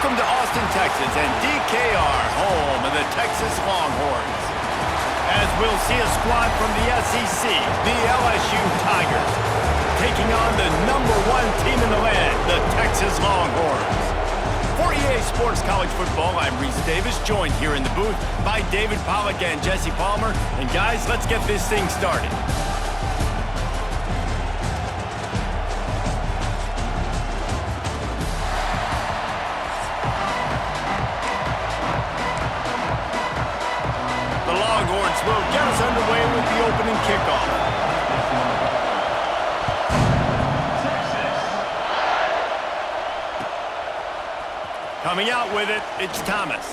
Welcome to Austin, Texas, and DKR, home of the Texas Longhorns. As we'll see a squad from the SEC, the LSU Tigers, taking on the #1 team in the land, the Texas Longhorns. For EA Sports College Football, I'm Reese Davis, joined here in the booth by David Pollack and Jesse Palmer. And guys, let's get this thing started. Will get us underway with the opening kickoff. Coming out with it, it's Thomas.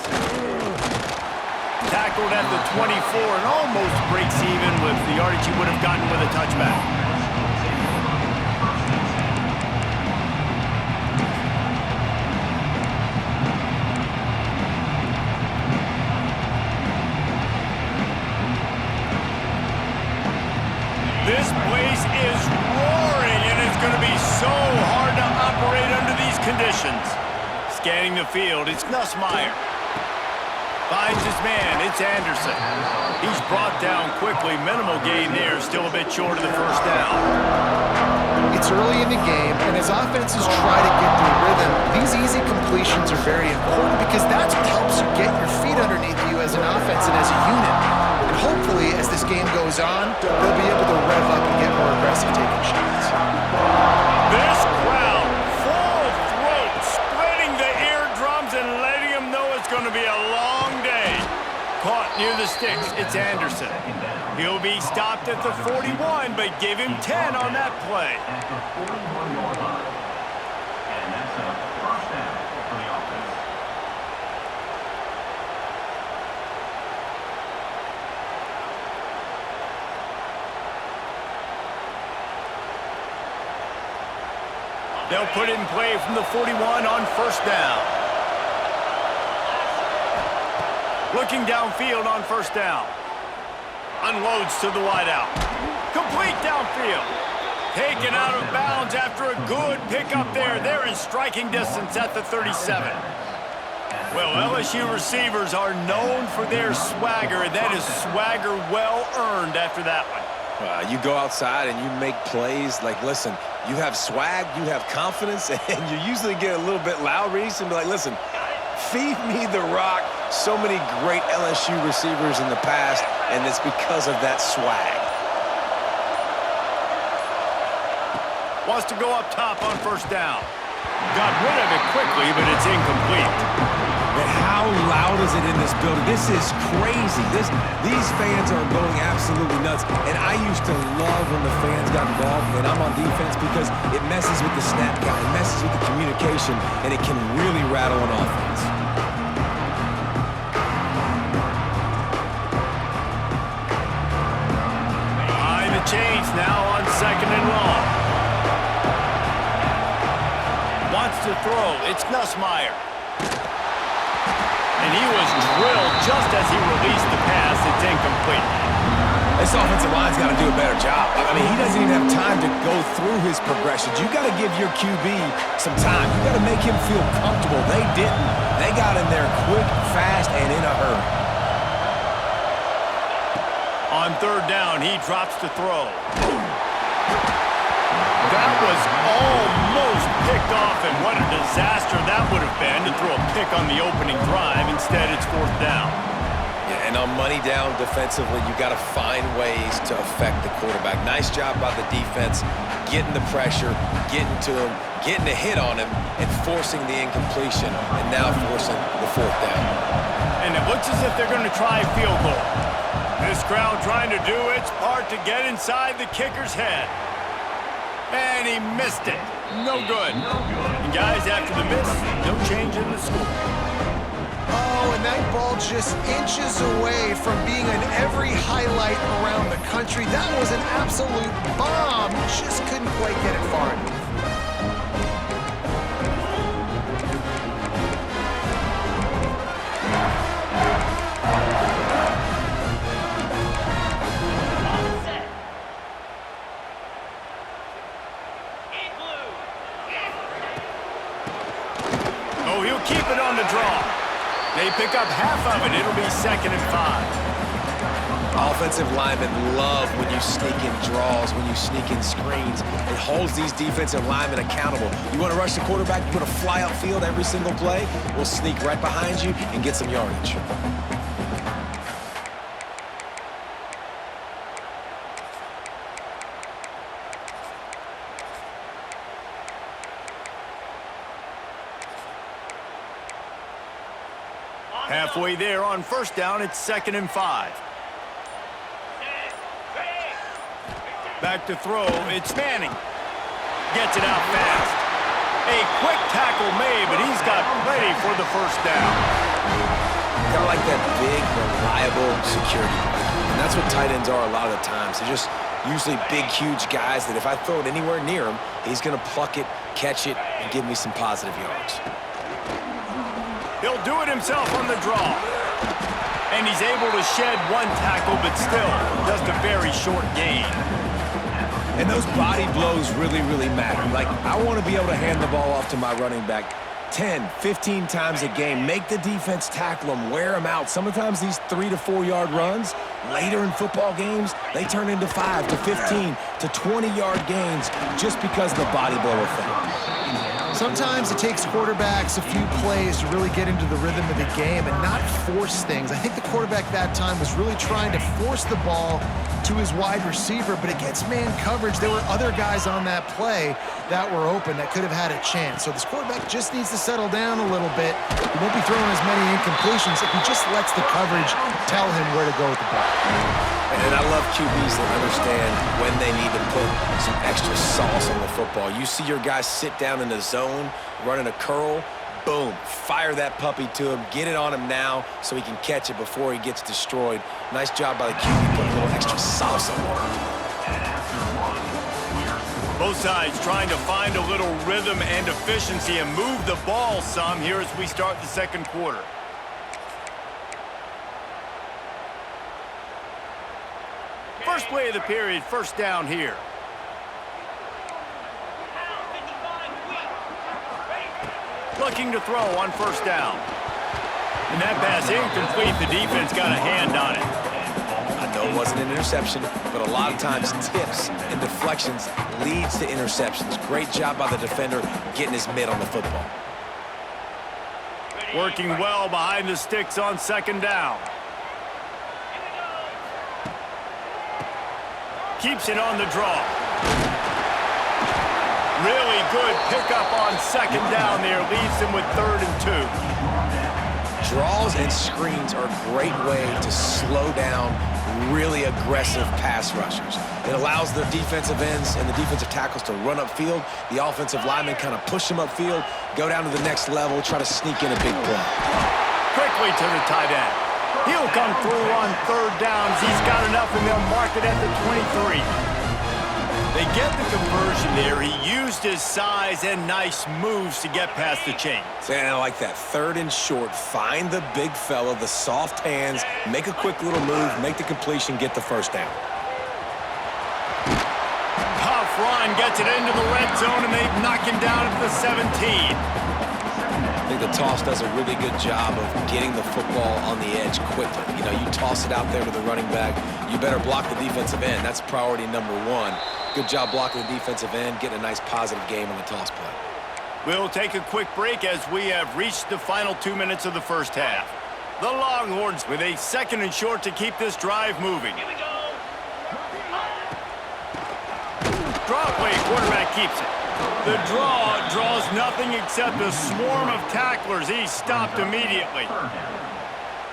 Tackled at the 24 and almost breaks even with the yardage he would have gotten with a touchback. This place is roaring, and it's going to be so hard to operate under these conditions. Scanning the field, it's Nussmeier. Finds his man, it's Anderson. He's brought down quickly. Minimal gain there, still a bit short of the first down. It's early in the game, and as offenses try to get their rhythm, these easy completions are very important because that's what helps you get your feet underneath you as an offense and as a unit. And hopefully, as this game goes on, they'll be able to rev up and get more aggressive taking shots. This crowd, full throat, splitting the eardrums and letting them know it's going to be a long day. Caught near the sticks, it's Anderson. He'll be stopped at the 41, but give him 10 on that play. They'll put it in play from the 41 on first down. Looking downfield on first down. Unloads to the wideout. Complete downfield. Taken out of bounds after a good pickup there. They're in striking distance at the 37. Well, LSU receivers are known for their swagger. That is swagger well earned after that one. You go outside and you make plays. Like, listen, you have swag, you have confidence, and you usually get a little bit loud, Reese, and be like, listen, feed me the rock. So many great LSU receivers in the past, and it's because of that swag. Wants to go up top on first down. Got rid of it quickly, but it's incomplete. And how loud is it in this building? This is crazy. These fans are going absolutely nuts. And I used to love when the fans got involved when I'm on defense because it messes with the snap count, it messes with the communication, and it can really rattle an offense. Behind the chains now on second and long. Wants to throw. It's Nussmeier. And he was drilled just as he released the pass. It's incomplete. This offensive line's got to do a better job. I mean, he doesn't even have time to go through his progressions. You got to give your QB some time. You got to make him feel comfortable. They didn't. They got in there quick, fast, and in a hurry. On third down, he drops to throw. That was almost picked off, and what a disaster that would have been to throw a pick on the opening drive. Instead, it's fourth down. Yeah, and on money down defensively, you got to find ways to affect the quarterback. Nice job by the defense, getting the pressure, getting to him, getting a hit on him, and forcing the incompletion, and now forcing the fourth down. And it looks as if they're going to try a field goal. This crowd trying to do its part to get inside the kicker's head. And he missed it. No good. And guys, after the miss, no change in the score. Oh, and that ball just inches away from being in every highlight around the country. That was an absolute bomb. Just couldn't quite get it far enough. He'll keep it on the draw. They pick up half of it. It'll be 2nd and 5. Offensive linemen love when you sneak in draws, when you sneak in screens. It holds these defensive linemen accountable. You want to rush the quarterback, you want to fly outfield every single play, we'll sneak right behind you and get some yardage. Halfway there on 1st down, it's 2nd and 5. Back to throw, it's Manning. Gets it out fast. A quick tackle made, but he's got plenty for the 1st down. Kind of like that big, reliable security blanket. And that's what tight ends are a lot of the times. They're just usually big, huge guys that if I throw it anywhere near him, he's going to pluck it, catch it, and give me some positive yards. He'll do it himself on the draw. And he's able to shed one tackle, but still just a very short gain. And those body blows really, really matter. Like, I want to be able to hand the ball off to my running back 10, 15 times a game. Make the defense tackle them, wear them out. Sometimes these 3 to 4 yard runs, later in football games, they turn into 5 to 15 to 20 yard gains just because of the body blow effect. Sometimes it takes quarterbacks a few plays to really get into the rhythm of the game and not force things. I think the quarterback that time was really trying to force the ball to his wide receiver, but against man coverage, there were other guys on that play that were open that could have had a chance. So this quarterback just needs to settle down a little bit. He won't be throwing as many incompletions if he just lets the coverage tell him where to go with the ball. And I love QBs that understand when they need to put some extra sauce on the football. You see your guys sit down in the zone, running a curl, boom, fire that puppy to him, get it on him now so he can catch it before he gets destroyed. Nice job by the QB putting a little extra sauce on it. Both sides trying to find a little rhythm and efficiency and move the ball some here as we start the 2nd quarter. First play of the period, 1st down here. Looking to throw on 1st down. And that pass incomplete. The defense got a hand on it. I know it wasn't an interception, but a lot of times tips and deflections leads to interceptions. Great job by the defender getting his mitt on the football. Working well behind the sticks on 2nd down. Keeps it on the draw. Really good pickup on 2nd down there. Leaves them with 3rd and 2. Draws and screens are a great way to slow down really aggressive pass rushers. It allows the defensive ends and the defensive tackles to run upfield. The offensive linemen kind of push them upfield, go down to the next level, try to sneak in a big play. Quickly to the tight end. He'll come through on 3rd downs. He's got enough, and they'll mark it at the 23. They get the conversion there. He used his size and nice moves to get past the chains. And I like that. 3rd and short. Find the big fella, the soft hands, make a quick little move, make the completion, get the 1st down. Tough run, gets it into the red zone, and they knock him down at the 17. I think the toss does a really good job of getting the football on the edge quickly. You know, you toss it out there to the running back, you better block the defensive end. That's priority number 1. Good job blocking the defensive end, getting a nice positive game on the toss play. We'll take a quick break as we have reached the final 2 minutes of the 1st half. The Longhorns with a 2nd and short to keep this drive moving. Draw play, quarterback keeps it. The draw draws nothing except a swarm of tacklers. He's stopped immediately.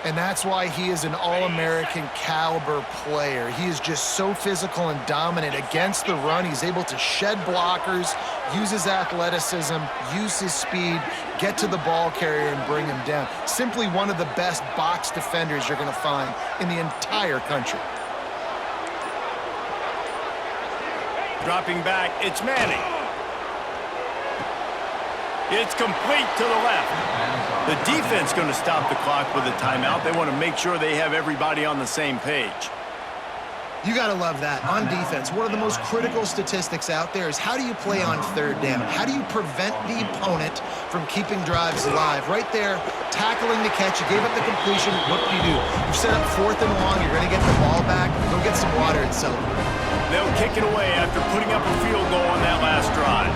And that's why he is an All-American caliber player. He is just so physical and dominant against the run. He's able to shed blockers, use his athleticism, use his speed, get to the ball carrier and bring him down. Simply one of the best box defenders you're going to find in the entire country. Dropping back, it's Manning. It's complete to the left. The defense going to stop the clock with a timeout. They want to make sure they have everybody on the same page. You got to love that. On defense, one of the most critical statistics out there is how do you play on third down? How do you prevent the opponent from keeping drives alive? Right there, tackling the catch. You gave up the completion. What do? You set up 4th and long. You're going to get the ball back. Go get some water and celebrate. They'll kick it away after putting up a field goal on that last drive.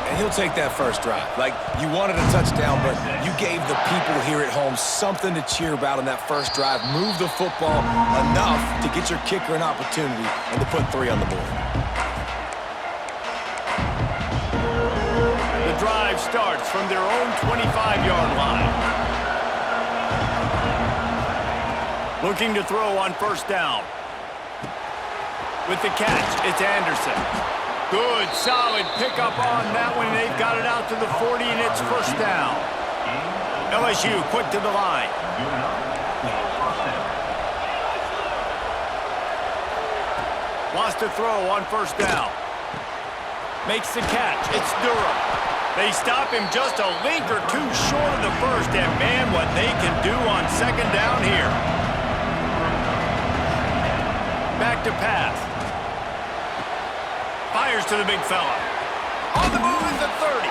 And he'll take that first drive. Like, you wanted a touchdown, but you gave the people here at home something to cheer about on that first drive. Move the football enough to get your kicker an opportunity and to put 3 on the board. The drive starts from their own 25-yard line. Looking to throw on first down. With the catch, it's Anderson. Good, solid pickup on that one. They've got it out to the 40, and it's first down. LSU quick to the line. Lost a throw on first down. Makes the catch. It's Durham. They stop him just a link or two short of the first, and man, what they can do on second down here. Back to pass. Fires to the big fella. On the move is the 30.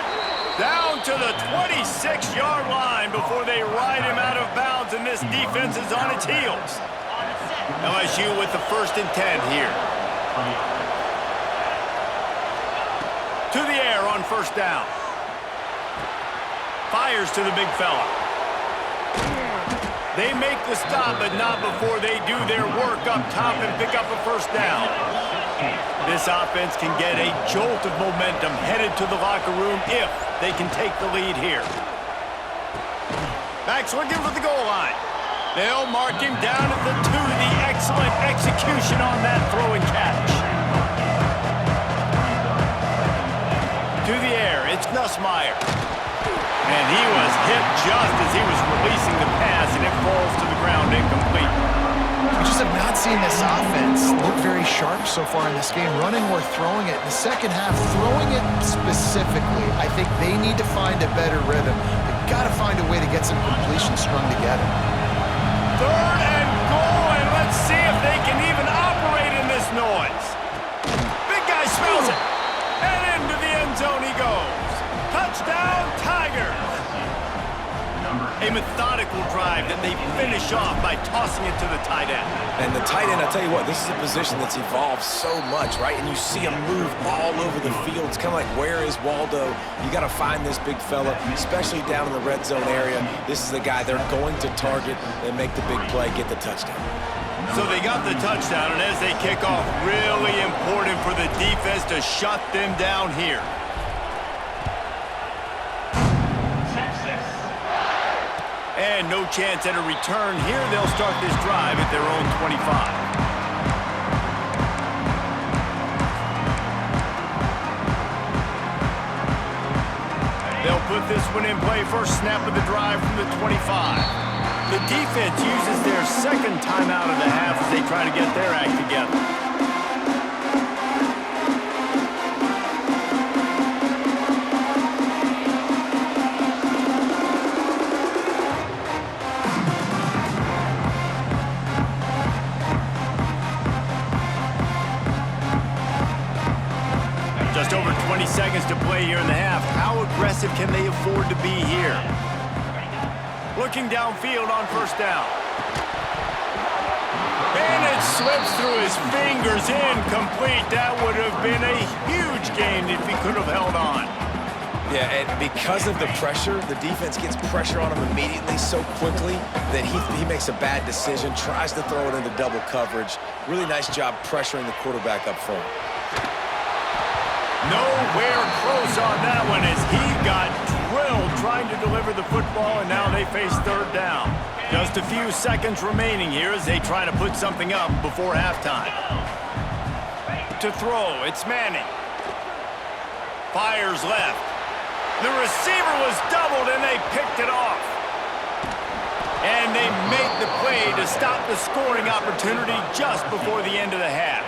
Down to the 26-yard line before they ride him out of bounds, and this defense is on its heels. LSU with the 1st and 10 here. To the air on first down. Fires to the big fella. They make the stop, but not before they do their work up top and pick up a first down. This offense can get a jolt of momentum headed to the locker room if they can take the lead here. Backs looking for the goal line. They'll mark him down at the 2. The excellent execution on that throw and catch. To the air, it's Nussmeier. And he was hit just as he was releasing the pass, and it falls to the ground incomplete. We just have not seen this offense look very sharp so far in this game, running or throwing it. In the second half, throwing it specifically, I think they need to find a better rhythm. They've got to find a way to get some completions strung together. 3rd and goal, and let's see if they can even operate in this noise. Big guy smells it, and into the end zone he goes. Touchdown, Tigers! A methodical drive that they finish off by tossing it to the tight end. And the tight end, I tell you what, this is a position that's evolved so much, right? And you see him move all over the field. It's kind of like, where is Waldo? You got to find this big fella, especially down in the red zone area. This is the guy they're going to target and make the big play, get the touchdown. So they got the touchdown, and as they kick off, really important for the defense to shut them down here. And no chance at a return here. They'll start this drive at their own 25. They'll put this one in play. First snap of the drive from the 25. The defense uses their 2nd timeout of the half as they try to get their act together. Just over 20 seconds to play here in the half. How aggressive can they afford to be here? Looking downfield on first down. And it slips through his fingers, incomplete. That would have been a huge gain if he could have held on. Yeah, and because of the pressure, the defense gets pressure on him immediately so quickly that he makes a bad decision, tries to throw it into double coverage. Really nice job pressuring the quarterback up front. Nowhere close on that one as he got drilled trying to deliver the football, and now they face 3rd down. Just a few seconds remaining here as they try to put something up before halftime. To throw, it's Manning. Fires left. The receiver was doubled, and they picked it off. And they make the play to stop the scoring opportunity just before the end of the half.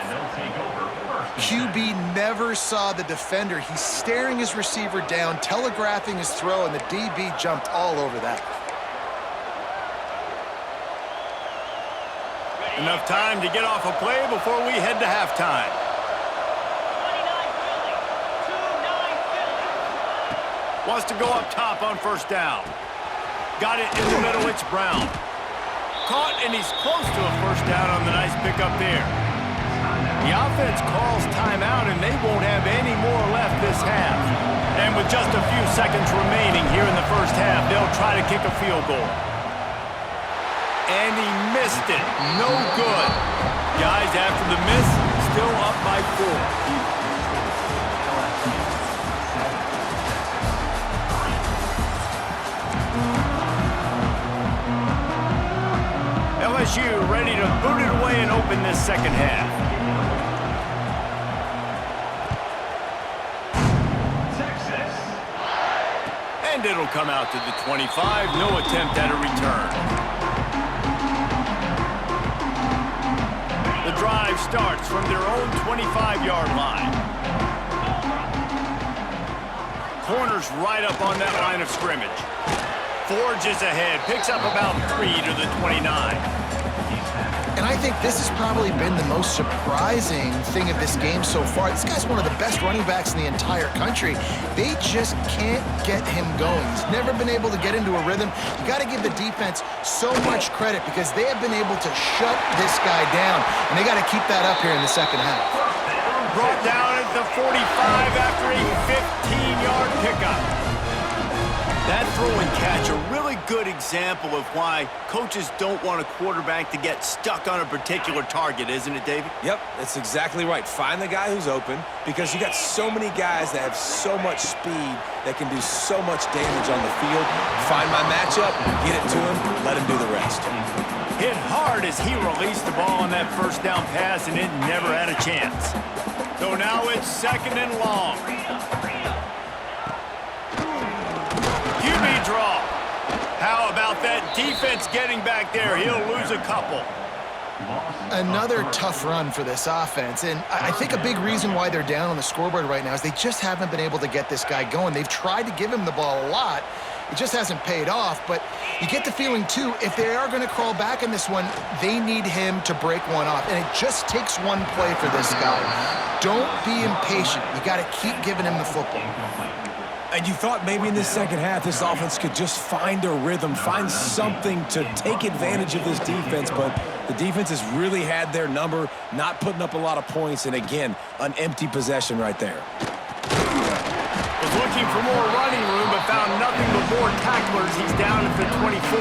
QB never saw the defender. He's staring his receiver down, telegraphing his throw, and the DB jumped all over that. Enough time to get off a play before we head to halftime. Wants to go up top on first down. Got it in the middle, it's Brown. Caught, and he's close to a first down on the nice pickup there. The offense calls timeout, and they won't have any more left this half. And with just a few seconds remaining here in the first half, they'll try to kick a field goal. And he missed it. No good. Guys, after the miss, still up by 4. LSU ready to boot it away and open this second half. Texas. And it'll come out to the 25. No attempt at a return. The drive starts from their own 25-yard line. Corners right up on that line of scrimmage. Forges ahead, picks up about 3 to the 29. And I think this has probably been the most surprising thing of this game so far. This guy's one of the best running backs in the entire country. They just can't get him going. He's never been able to get into a rhythm. You got to give the defense so much credit because they have been able to shut this guy down, and they got to keep that up here in the second half. Brought down at the 45 after a 15-yard pickup. That throw and catch, a really good example of why coaches don't want a quarterback to get stuck on a particular target, isn't it, David? Yep, that's exactly right. Find the guy who's open because you got so many guys that have so much speed that can do so much damage on the field. Find my matchup, get it to him, let him do the rest. Hit hard as he released the ball on that first down pass, and it never had a chance. So now it's second and long. QB draw. How about that defense getting back there? He'll lose a couple. Another tough run for this offense, and I think a big reason why they're down on the scoreboard right now is they just haven't been able to get this guy going. They've tried to give him the ball a lot. It just hasn't paid off, but you get the feeling, too, if they are going to crawl back in this one, they need him to break one off, and it just takes one play for this guy. Don't be impatient. You got to keep giving him the football. And you thought maybe in this second half this offense could just find a rhythm, find something to take advantage of this defense, but the defense has really had their number, not putting up a lot of points, and again, an empty possession right there. Was looking for more running room, but found nothing but more tacklers. He's down at the 24.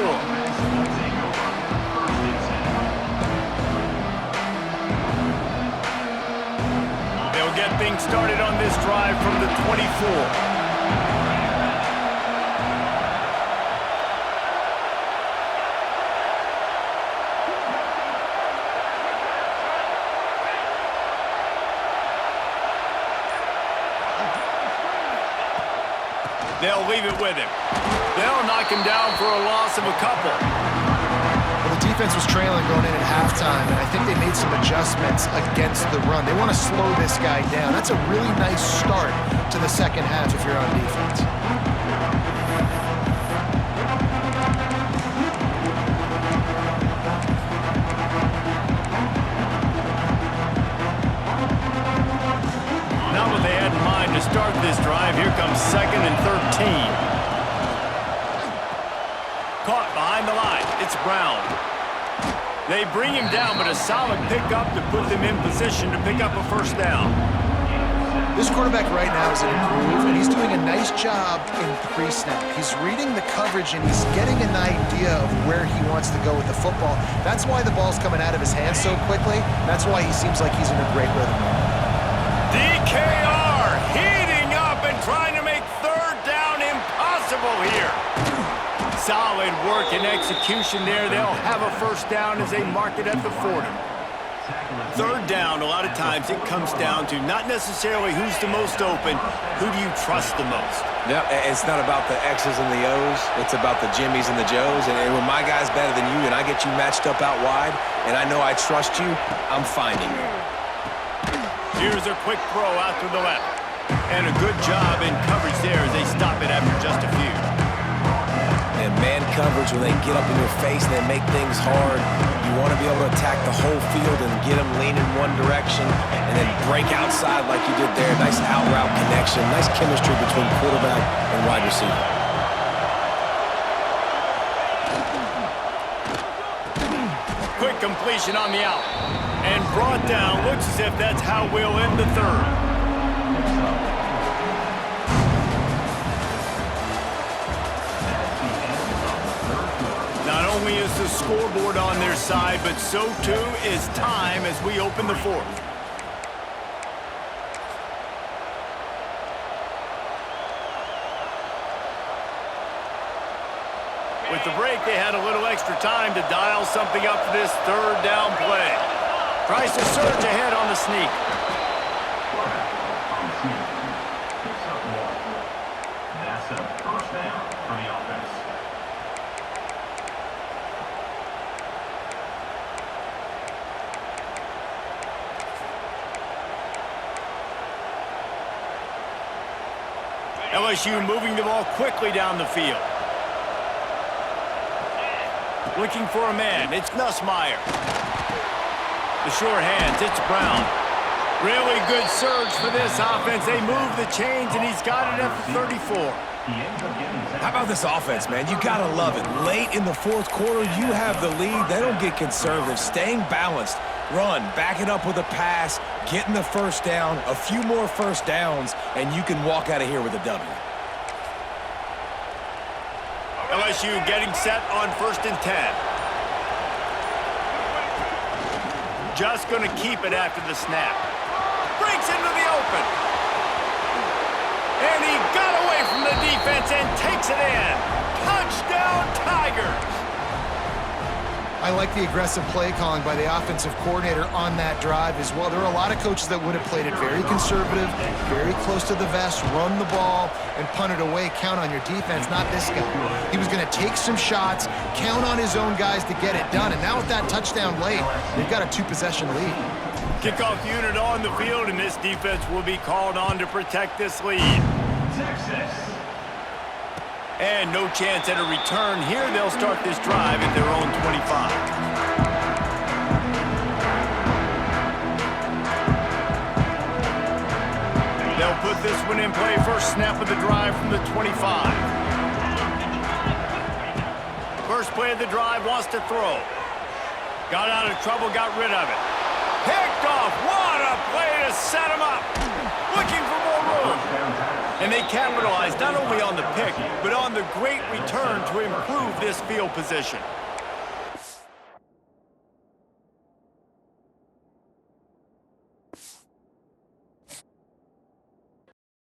They'll get things started on this drive from the 24. They'll leave it with him. They'll knock him down for a loss of a couple. Well, the defense was trailing going in at halftime, and I think they made some adjustments against the run. They want to slow this guy down. That's a really nice start to the second half if you're on defense. Not what they had in mind to start this drive. Here comes second and 13. Caught behind the line. It's Brown. They bring him down, but a solid pickup to put them in position to pick up a first down. This quarterback right now is in a groove, and he's doing a nice job in pre-snap. He's reading the coverage, and he's getting an idea of where he wants to go with the football. That's why the ball's coming out of his hands so quickly. That's why he seems like he's in a great rhythm. DKR heating up and trying to make third down impossible here. Solid work and execution there. They'll have a first down as they mark it at the 40. Third down, a lot of times it comes down to not necessarily who's the most open, who do you trust the most? Yep, it's not about the X's and the O's. It's about the Jimmies and the Joes. And when my guy's better than you and I get you matched up out wide and I know I trust you, I'm finding you. Here's a quick throw out to the left. And a good job in coverage there as they stop it after just a few. And man coverage coach, when they get up in your face and they make things hard, you want to be able to attack the whole field and get them leaning one direction and then break outside like you did there. Nice out-route connection, nice chemistry between quarterback and wide receiver. Quick completion on the out. And brought down. Looks as if that's how we'll end the third. Not only is the scoreboard on their side, but so too is time as we open the fourth. With the break, they had a little extra time to dial something up for this third down play. Tries to surge ahead on the sneak. That's a first down for the offense. LSU moving the ball quickly down the field. Looking for a man. It's Nussmeier. The short hands. It's Brown. Really good surge for this offense. They move the chains, and he's got it at the 34. How about this offense, man? You got to love it. Late in the fourth quarter, you have the lead. They don't get conservative. Staying balanced. Run, back it up with a pass, getting the first down, a few more first downs, and you can walk out of here with a W. LSU getting set on 1st and 10. Just going to keep it after the snap. Breaks into the open. And he got away from the defense and takes it in. Touchdown, Tigers. I like the aggressive play calling by the offensive coordinator on that drive as well. There are a lot of coaches that would have played it very conservative, very close to the vest, run the ball, and punt it away. Count on your defense, not this guy. He was going to take some shots, count on his own guys to get it done. And now with that touchdown late, they've got a 2-possession lead. Kickoff unit on the field, and this defense will be called on to protect this lead. Texas. And no chance at a return here. They'll start this drive at their own 25. They'll put this one in play. First snap of the drive from the 25. First play of the drive, wants to throw. Got out of trouble, got rid of it. Picked off. What a play to set him up. Looking for more room. And they capitalized not only on the pick, but on the great return to improve this field position.